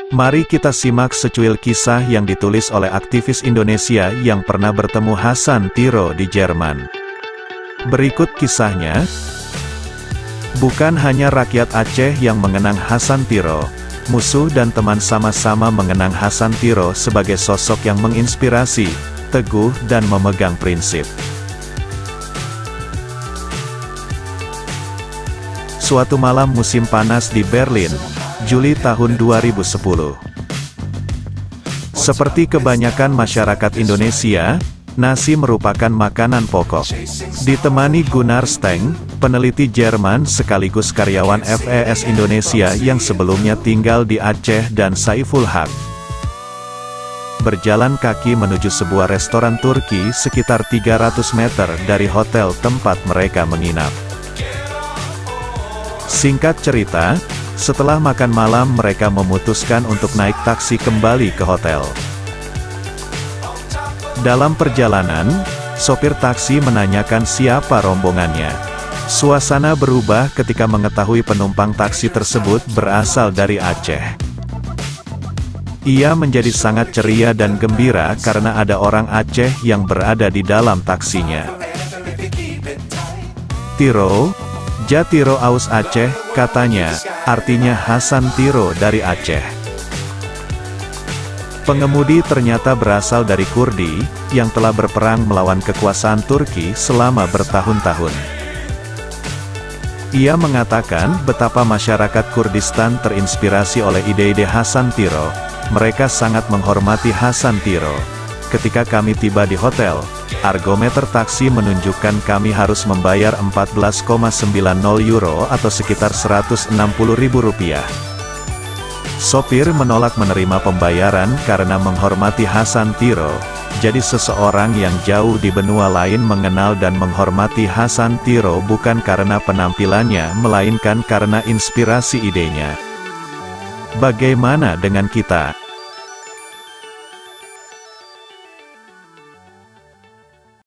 Mari kita simak secuil kisah yang ditulis oleh aktivis Indonesia yang pernah bertemu Hasan Tiro di Jerman. Berikut kisahnya. Bukan hanya rakyat Aceh yang mengenang Hasan Tiro, musuh dan teman sama-sama mengenang Hasan Tiro sebagai sosok yang menginspirasi, teguh dan memegang prinsip. Suatu malam musim panas di Berlin, Juli tahun 2010. Seperti kebanyakan masyarakat Indonesia, nasi merupakan makanan pokok. Ditemani Gunnar Steng, peneliti Jerman sekaligus karyawan FES Indonesia yang sebelumnya tinggal di Aceh, dan Saiful Haq. Berjalan kaki menuju sebuah restoran Turki sekitar 300 meter dari hotel tempat mereka menginap. Singkat cerita, setelah makan malam mereka memutuskan untuk naik taksi kembali ke hotel. Dalam perjalanan, sopir taksi menanyakan siapa rombongannya. Suasana berubah ketika mengetahui penumpang taksi tersebut berasal dari Aceh. Ia menjadi sangat ceria dan gembira karena ada orang Aceh yang berada di dalam taksinya. Tiro, Jatiro aus Aceh, katanya, artinya Hasan Tiro dari Aceh. Pengemudi ternyata berasal dari Kurdi, yang telah berperang melawan kekuasaan Turki selama bertahun-tahun. Ia mengatakan betapa masyarakat Kurdistan terinspirasi oleh ide-ide Hasan Tiro. Mereka sangat menghormati Hasan Tiro. Ketika kami tiba di hotel, argometer taksi menunjukkan kami harus membayar 14,90 euro atau sekitar Rp160.000. Sopir menolak menerima pembayaran karena menghormati Hasan Tiro. Jadi seseorang yang jauh di benua lain mengenal dan menghormati Hasan Tiro bukan karena penampilannya, melainkan karena inspirasi idenya. Bagaimana dengan kita?